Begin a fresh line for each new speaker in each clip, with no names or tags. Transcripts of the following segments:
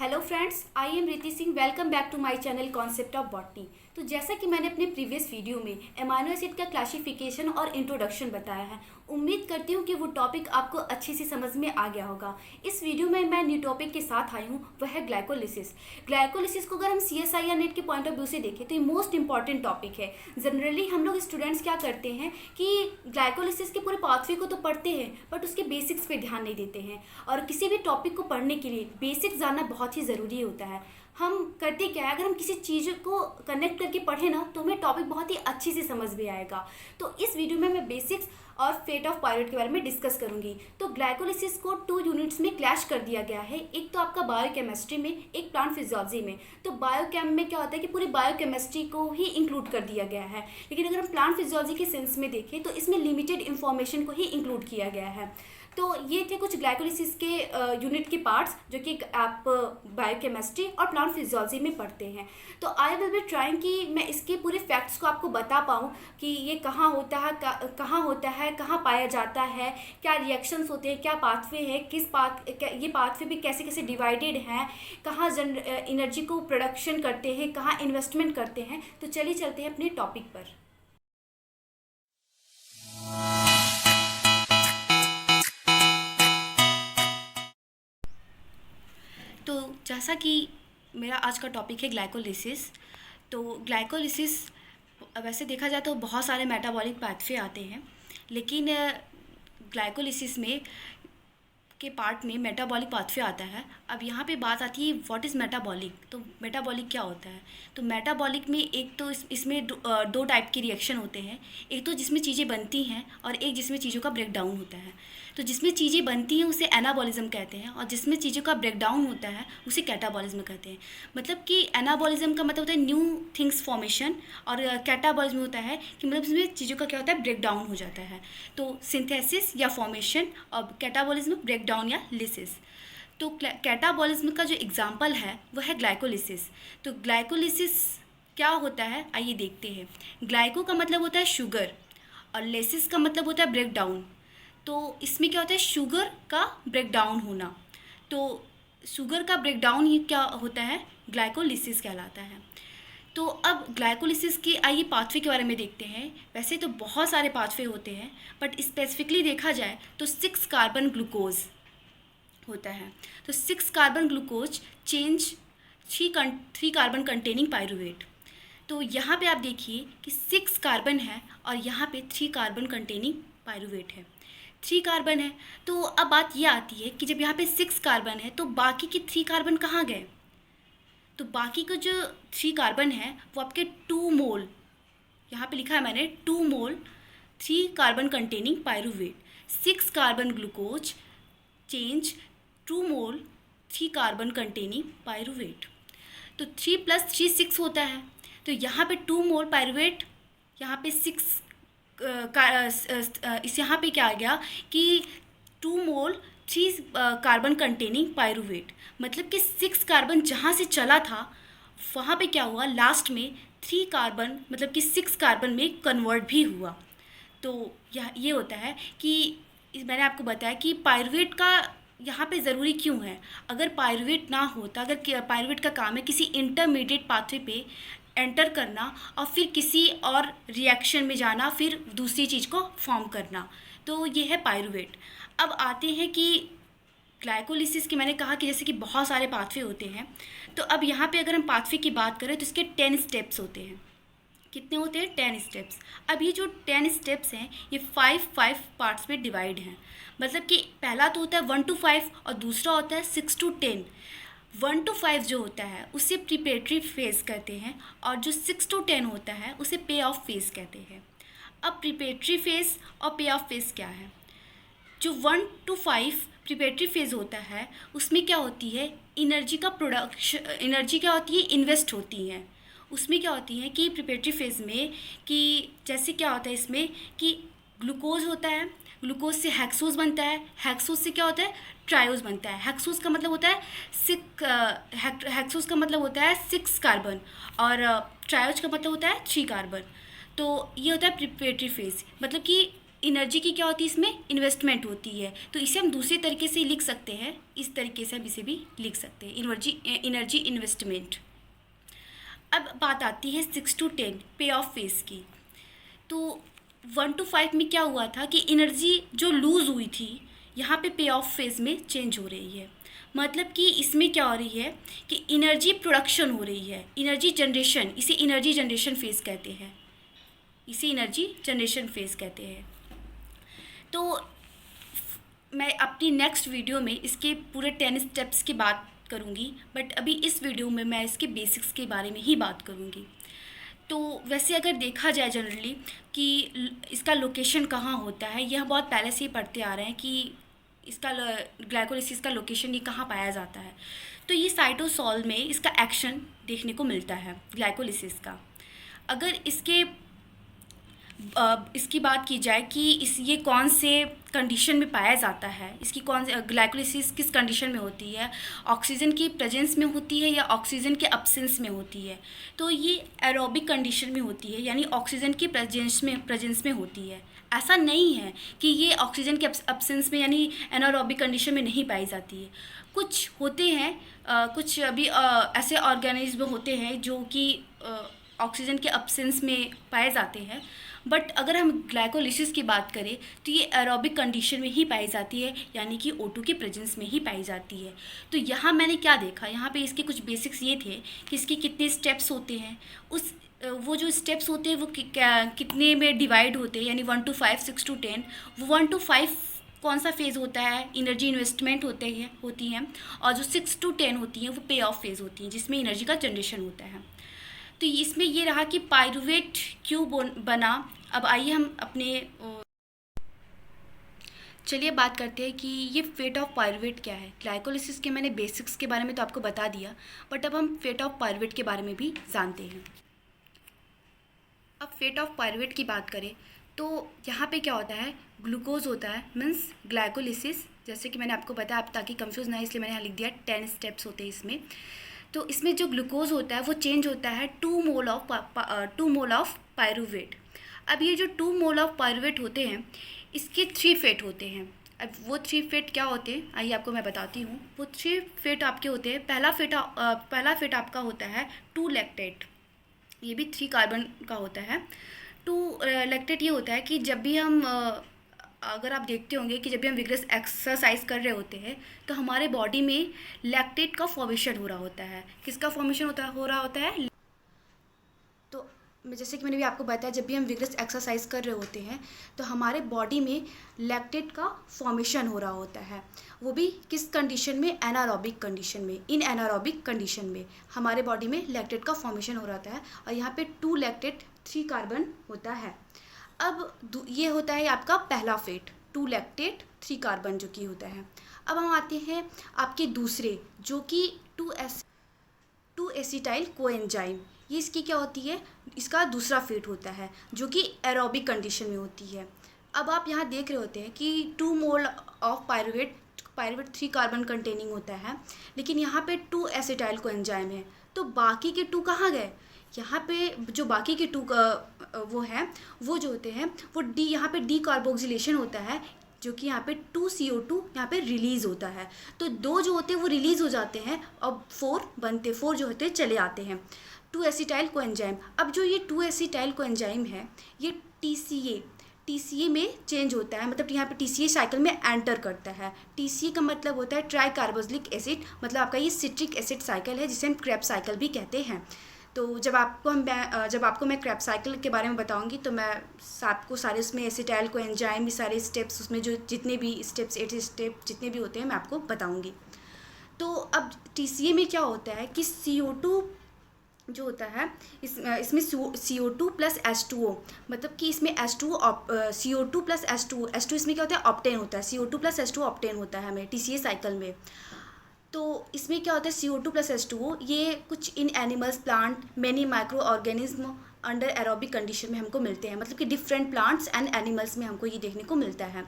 Hello friends, I am Riti Singh. Welcome back to my channel concept of botany. तो जैसा कि मैंने अपने प्रीवियस वीडियो में एमाइनो एसिड का क्लासिफिकेशन और इंट्रोडक्शन बताया है, उम्मीद करती हूँ कि वो टॉपिक आपको अच्छी सी समझ में आ गया होगा। इस वीडियो में मैं न्यू टॉपिक के साथ आई हूँ, वह है ग्लाइकोलिसिस। ग्लाइकोलिसिस को अगर हम CSIR नेट के पॉइंट ऑफ व्यू से देखें तो ये मोस्ट इंपॉर्टेंट टॉपिक है। जनरली हम लोग स्टूडेंट्स क्या करते हैं कि ग्लाइकोलिसिस के पूरे पाथवे को तो पढ़ते हैं बट उसके बेसिक्स पे ध्यान नहीं देते हैं। और किसी भी टॉपिक को पढ़ने के लिए बेसिक्स जानना बहुत ही ज़रूरी होता है। हम करते क्या है, अगर हम किसी चीज़ को कनेक्ट करके पढ़ें ना तो हमें टॉपिक बहुत ही अच्छी से समझ में आएगा। तो इस वीडियो में मैं बेसिक्स और फेट ऑफ पायरुवेट के बारे में डिस्कस करूंगी। तो ग्लाइकोलिसिस को 2 यूनिट्स में क्लैश कर दिया गया है, एक तो आपका बायोकेमिस्ट्री में, एक प्लांट फिजियोलॉजी में। तो बायोकेम में क्या होता है कि पूरी बायोकेमिस्ट्री को ही इंक्लूड कर दिया गया है, लेकिन अगर हम प्लांट फिजियोलॉजी के सेंस में देखें तो इसमें लिमिटेड इंफॉर्मेशन को ही इंक्लूड किया गया है। तो ये थे कुछ ग्लाइकोलिसिस के यूनिट के पार्ट्स जो कि आप बायोकेमिस्ट्री और प्लांट फिजियोलॉजी में पढ़ते हैं। तो आई विल बी ट्राइंग कि मैं इसके पूरे फैक्ट्स को आपको बता पाऊँ कि ये कहाँ होता है, कहाँ पाया जाता है, क्या रिएक्शंस होते हैं, क्या पाथवे है, ये पाथवे भी कैसे कैसे डिवाइडेड हैं, कहाँ एनर्जी को प्रोडक्शन करते हैं, कहाँ इन्वेस्टमेंट करते हैं। तो चलिए चलते हैं अपने टॉपिक पर। तो जैसा कि मेरा आज का टॉपिक है ग्लाइकोलिसिस। तो ग्लाइकोलिसिस वैसे देखा जाए तो बहुत सारे मेटाबॉलिक पाथवे आते हैं, लेकिन ग्लाइकोलिसिस में के पार्ट में मेटाबॉलिक पाथवे आता है। अब यहाँ पे बात आती है व्हाट इज़ मेटाबॉलिक। तो मेटाबॉलिक क्या होता है? तो मेटाबॉलिक में एक तो इसमें दो टाइप के रिएक्शन होते हैं, एक तो जिसमें चीज़ें बनती हैं और एक जिसमें चीज़ों का ब्रेक डाउन होता है। तो जिसमें चीज़ें बनती हैं उसे एनाबॉलिज्म कहते हैं और जिसमें चीज़ों का ब्रेक डाउन होता है उसे कैटाबॉलिज्म कहते हैं। मतलब कि एनाबॉलिज्म का मतलब होता है न्यू थिंग्स फॉर्मेशन और कैटाबॉलिज्म होता है कि मतलब इसमें चीज़ों का क्या होता है, ब्रेक डाउन हो जाता है। तो सिंथेसिस या फॉर्मेशन और कैटाबॉलिज्म ब्रेक डाउन या लिसिस। तो कैटाबॉलिज्म का जो एग्जाम्पल है वह है ग्लाइकोलिसिस। तो ग्लाइकोलिसिस क्या होता है आइए देखते हैं। ग्लाइको का मतलब होता है शुगर और लेसिस का मतलब होता है ब्रेक डाउन। तो इसमें क्या होता है, शुगर का ब्रेक डाउन होना। तो शुगर का ब्रेक डाउन ही क्या होता है, ग्लाइकोलिसिस कहलाता है। तो अब ग्लाइकोलिसिस की आइए पाथवे के बारे में देखते हैं। वैसे तो बहुत सारे पाथवे होते हैं बट स्पेसिफिकली देखा जाए तो 6 कार्बन ग्लूकोज होता है। तो 6 carbon glucose change 3 carbon containing pyruvate. तो यहाँ पे आप देखिए कि 6 कार्बन है और यहाँ पे 3 कार्बन कंटेनिंग पायरुवेट है। 3 कार्बन है। तो अब बात ये आती है कि जब यहाँ पे 6 कार्बन है तो बाकी के 3 कार्बन कहाँ गए? तो बाकी का जो 3 कार्बन है वो आपके 2 मोल, यहाँ पे लिखा है मैंने 2 मोल 3 carbon containing pyruvate. 6 carbon glucose change 2 मोल 3 कार्बन कंटेनिंग पायरुवेट। तो 3 + 3 6 होता है। तो यहाँ पे 2 मोल पायरुवेट, यहाँ पे 6 इस यहाँ पे क्या आ गया कि 2 मोल 3 कार्बन कंटेनिंग पायरुवेट। मतलब कि 6 कार्बन जहाँ से चला था वहाँ पे क्या हुआ, लास्ट में 3 कार्बन मतलब कि 6 कार्बन में कन्वर्ट भी हुआ। तो ये होता है कि मैंने आपको बताया कि पायरुवेट का यहाँ पे ज़रूरी क्यों है। अगर पायरुवेट ना होता, अगर पायरुवेट का काम है किसी इंटरमीडिएट पाथवे पे एंटर करना और फिर किसी और रिएक्शन में जाना, फिर दूसरी चीज़ को फॉर्म करना, तो ये है पायरुवेट। अब आते हैं कि ग्लाइकोलिसिस की मैंने कहा कि जैसे कि बहुत सारे पाथवे होते हैं। तो अब यहाँ पे अगर हम पाथवे की बात करें तो इसके 10 स्टेप्स होते हैं। कितने होते हैं? 10 स्टेप्स। अब ये जो 10 स्टेप्स हैं ये 5 पार्ट्स में डिवाइड हैं। मतलब कि पहला तो होता है 1 to 5 और दूसरा होता है 6 to 10। 1 to 5 जो होता है उसे प्रिपरेटरी फेज़ कहते हैं और जो 6 to 10 होता है उसे पे ऑफ फेज़ कहते हैं। अब प्रिपरेटरी फेज़ और पे ऑफ फेज़ क्या है? जो 1 to 5 प्रिपरेटरी फेज़ होता है उसमें क्या होती है, एनर्जी का प्रोडक्शन, एनर्जी क्या होती है, इन्वेस्ट होती है। उसमें क्या होती है कि प्रिपरेटरी फेज़ में कि जैसे क्या होता है इसमें कि ग्लूकोज होता है, ग्लूकोज से हेक्सोज बनता है, हेक्सोज से क्या होता है, ट्रायोज बनता है। हेक्सोज का मतलब होता है हेक्सोज का मतलब होता है 6 कार्बन और ट्रायोज का मतलब होता है 3 कार्बन। तो ये होता है प्रिपरेटरी फेज़। मतलब कि एनर्जी की क्या होती है, इसमें इन्वेस्टमेंट होती है। तो इसे हम दूसरे तरीके से लिख सकते हैं, इस तरीके से हम इसे भी लिख सकते हैं, एनर्जी इन्वेस्टमेंट। अब बात आती है 6 to 10 पे ऑफ फेज़ की। तो 1 to 5 में क्या हुआ था कि एनर्जी जो लूज़ हुई थी यहाँ पे ऑफ फेज़ में चेंज हो रही है। मतलब कि इसमें क्या हो रही है कि एनर्जी प्रोडक्शन हो रही है, एनर्जी जनरेशन, इसे एनर्जी जनरेशन फेज़ कहते हैं, इसे एनर्जी जनरेशन फेज़ कहते हैं। तो मैं अपनी नेक्स्ट वीडियो में इसके पूरे 10 स्टेप्स की बात करूँगी, बट अभी इस वीडियो में मैं इसके बेसिक्स के बारे में ही बात करूँगी। तो वैसे अगर देखा जाए जनरली कि इसका लोकेशन कहाँ होता है, यह बहुत पहले से ही पढ़ते आ रहे हैं कि इसका ग्लाइकोलिसिस का लोकेशन ये कहाँ पाया जाता है। तो ये साइटोसोल में इसका एक्शन देखने को मिलता है ग्लाइकोलिसिस का। अगर इसकी बात की जाए कि ये कौन से कंडीशन में पाया जाता है, इसकी कौन से ग्लाइकोलिसिस किस कंडीशन में होती है, ऑक्सीजन की प्रेजेंस में होती है या ऑक्सीजन के अब्सेंस में होती है। तो ये एरोबिक कंडीशन में होती है, यानी ऑक्सीजन की प्रेजेंस में होती है। ऐसा नहीं है कि ये ऑक्सीजन के अब्सेंस में यानी एनारोबिक कंडीशन में नहीं पाई जाती है। कुछ होते हैं, कुछ अभी ऐसे ऑर्गेनिज्म होते हैं जो कि ऑक्सीजन के अब्सेंस में पाए जाते हैं, बट अगर हम ग्लाइकोलिसिस की बात करें तो ये एरोबिक कंडीशन में ही पाई जाती है, यानी कि O2 के प्रेजेंस में ही पाई जाती है। तो यहाँ मैंने क्या देखा, यहाँ पे इसके कुछ बेसिक्स ये थे कि इसके कितने स्टेप्स होते हैं, वो जो स्टेप्स होते हैं वो कितने में डिवाइड होते हैं, यानी 1 to 5, 6 to 10। वो 1 to 5 कौन सा फेज़ होता है, एनर्जी इन्वेस्टमेंट होती हैं, और जो 6 to 10 होती हैं वो पे ऑफ फेज़ होती हैं, जिसमें एनर्जी का जनरेशन होता है। तो इसमें ये रहा कि पाइरूवेट क्यों बना। अब आइए हम चलिए बात करते हैं कि ये फेट ऑफ पाइरूवेट क्या है। ग्लाइकोलिसिस के मैंने बेसिक्स के बारे में तो आपको बता दिया, बट अब हम फेट ऑफ पाइरूवेट के बारे में भी जानते हैं। अब फेट ऑफ पाइरूवेट की बात करें तो यहाँ पे क्या होता है, ग्लूकोज होता है, मीन्स ग्लाइकोलिसिस, जैसे कि मैंने आपको बताया, आप ताकि कंफ्यूज ना है इसलिए मैंने यहाँ लिख दिया 10 स्टेप्स होते हैं इसमें। तो इसमें जो ग्लूकोज होता है वो चेंज होता है 2 मोल ऑफ पाइरूवेट। अब ये जो 2 मोल ऑफ पाइरूवेट होते हैं इसके 3 फेट होते हैं। अब वो 3 फेट क्या होते हैं आइए आपको मैं बताती हूँ। वो 3 फेट आपके होते हैं, पहला फेट आपका होता है 2 लैक्टेट, ये भी 3 कार्बन का होता है। 2 लैक्टेट ये होता है कि जब भी हम अगर आप देखते होंगे कि जब भी हम विग्रस एक्सरसाइज कर रहे होते हैं तो हमारे बॉडी में लैक्टेट का फॉर्मेशन हो रहा होता है। किसका फॉर्मेशन हो रहा होता है? तो जैसे कि मैंने भी आपको बताया, जब भी हम विग्रस एक्सरसाइज कर रहे होते हैं तो हमारे बॉडी में लैक्टेट का फॉर्मेशन हो रहा होता है। वो भी किस कंडीशन में? एनारोबिक कंडीशन में। इन एनारोबिक कंडीशन में हमारे बॉडी में लैक्टेट का फॉर्मेशन हो रहा होता है, और यहाँ पे 2 लैक्टेट 3 कार्बन होता है। अब ये होता है आपका पहला फेट, 2 लैक्टेट 3 कार्बन जो कि होता है। अब हम आते हैं आपके दूसरे, जो कि 2 एसिटाइल कोएंजाइम। ये इसकी क्या होती है? इसका दूसरा फेट होता है जो कि एरोबिक कंडीशन में होती है। अब आप यहाँ देख रहे होते हैं कि 2 mole of pyruvate 3 carbon containing होता है, लेकिन यहाँ पे 2 एसिटाइल कोएंजाइम है। तो बाकी के 2 कहाँ गए? यहाँ पे जो बाकी के 2 वो हैं, वो जो होते हैं वो यहाँ पे डी कार्बोक्सिलेशन होता है, जो कि यहाँ पे 2 CO2 यहाँ पे रिलीज़ होता है। तो 2 जो होते हैं वो रिलीज़ हो जाते हैं और 4 जो होते हैं चले आते हैं, 2 एसिटाइल कोएंजाइम। अब जो ये 2 एसिटाइल कोएंजाइम है ये TCA में चेंज होता है, मतलब यहाँ पे TCA साइकिल में एंटर करता है। TCA का मतलब होता है ट्राई कार्बोक्सिलिक एसिड, मतलब आपका ये सिट्रिक एसिड साइकिल है, जिसे हम क्रेब्स साइकिल भी कहते हैं। तो जब आपको मैं क्रेब्स साइकिल के बारे में बताऊंगी तो मैं आपको सारे उसमें एसिटाइल कोएंजाइम भी सारे स्टेप्स, उसमें जो जितने भी स्टेप्स 8 स्टेप जितने भी होते हैं मैं आपको बताऊंगी। तो अब TCA में क्या होता है कि CO2 जो होता है इसमें CO2 प्लस H2O, मतलब कि इसमें CO2 प्लस H2O इसमें क्या होता है? ऑप्टेन होता है। CO2 प्लस H2O ऑप्टेन होता है हमें TCA साइकिल में। तो इसमें क्या होता है? CO2 प्लस H2O ये कुछ इन animals, plant, many microorganism under aerobic condition में हमको मिलते हैं, मतलब कि डिफरेंट प्लांट्स एंड एनिमल्स में हमको ये देखने को मिलता है।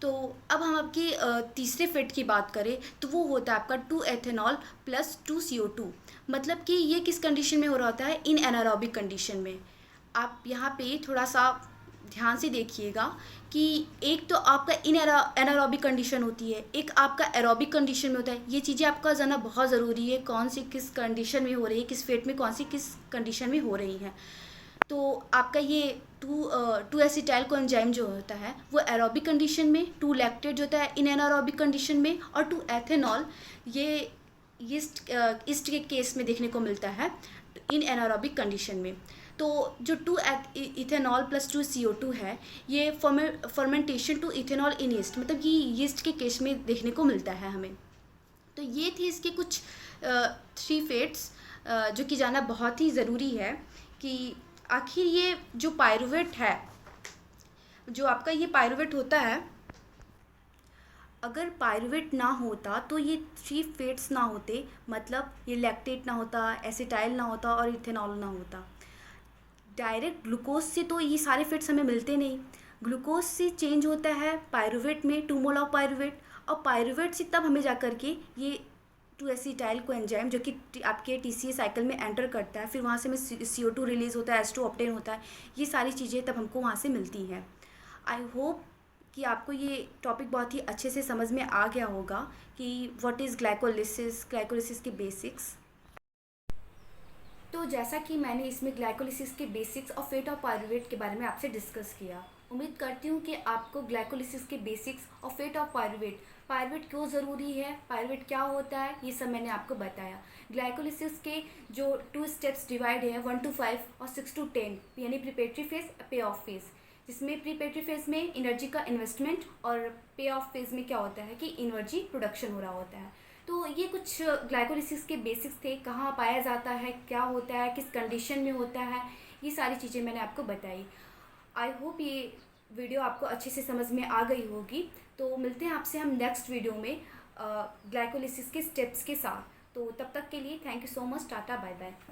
तो अब हम आपकी तीसरे फेट की बात करें तो वो होता है आपका 2 एथेनॉल प्लस 2 CO2, मतलब कि ये किस कंडीशन में हो रहा होता है? इन एनारोबिक कंडीशन में। आप यहाँ पे थोड़ा सा ध्यान से देखिएगा कि एक तो आपका एनारोबिक कंडीशन होती है, एक आपका एरोबिक कंडीशन में होता है। ये चीज़ें आपका जानना बहुत ज़रूरी है, कौन सी किस कंडीशन में हो रही है, किस फेट में कौन सी किस कंडीशन में हो रही है। तो आपका ये टू एसिटाइल कोएंजाइम जो होता है वो एरोबिक कंडीशन में, टू लैक्टेट जो होता है इन एनारोबिक कंडीशन में, और टू एथेनॉल ये ईस्ट के केस में देखने को मिलता है इन एनारोबिक कंडीशन में। तो जो to ethanol plus two CO2 है, ये fermentation to ethanol in yeast, मतलब कि यीस्ट के केस में देखने को मिलता है हमें। तो ये थी इसके कुछ 3 फेट्स जो कि जानना बहुत ही ज़रूरी है कि आखिर ये जो पायरुवेट है, जो आपका ये पायरुवेट होता है, अगर पायरुवेट ना होता तो ये 3 फेट्स ना होते, मतलब ये लैक्टेट ना होता, एसिटाइल ना होता और इथेनॉल ना होता। डायरेक्ट ग्लूकोज से तो ये सारे फेट्स हमें मिलते नहीं, ग्लूकोज से चेंज होता है पायरुवेट में, 2 मोल ऑफ पायरुवेट, और पायरुवेट से तब हमें जा कर के ये 2 एसिटाइल कोएंजाइम जो कि आपके TCA साइकिल में एंटर करता है, फिर वहाँ से हमें CO2 रिलीज़ होता है, H2 ऑब्टेन होता है, ये सारी चीज़ें तब हमको वहाँ से मिलती हैं। आई होप कि आपको ये टॉपिक बहुत ही अच्छे से समझ में आ गया होगा कि व्हाट इज़ ग्लाइकोलिसिस के बेसिक्स। तो जैसा कि मैंने इसमें ग्लाइकोलिसिस के बेसिक्स और फेट ऑफ पायरुवेट के बारे में आपसे डिस्कस किया, उम्मीद करती हूँ कि आपको ग्लाइकोलिसिस के बेसिक्स और फेट ऑफ पायरुवेट क्यों ज़रूरी है, पायरुवेट क्या होता है, ये सब मैंने आपको बताया। ग्लाइकोलिसिस के जो 2 स्टेप्स डिवाइड है 1 to 5 और 6 to 10, यानी प्रिपरेटरी फेज, पे ऑफ फेज, जिसमें प्रिपरेटरी फेज में एनर्जी का इन्वेस्टमेंट और पे ऑफ फेज में क्या होता है कि एनर्जी प्रोडक्शन हो रहा होता है। तो ये कुछ ग्लाइकोलिसिस के बेसिक्स थे, कहाँ पाया जाता है, क्या होता है, किस कंडीशन में होता है, ये सारी चीज़ें मैंने आपको बताई। आई होप ये वीडियो आपको अच्छे से समझ में आ गई होगी। तो मिलते हैं आपसे हम नेक्स्ट वीडियो में ग्लाइकोलिसिस के स्टेप्स के साथ। तो तब तक के लिए thank you so much, tata bye bye.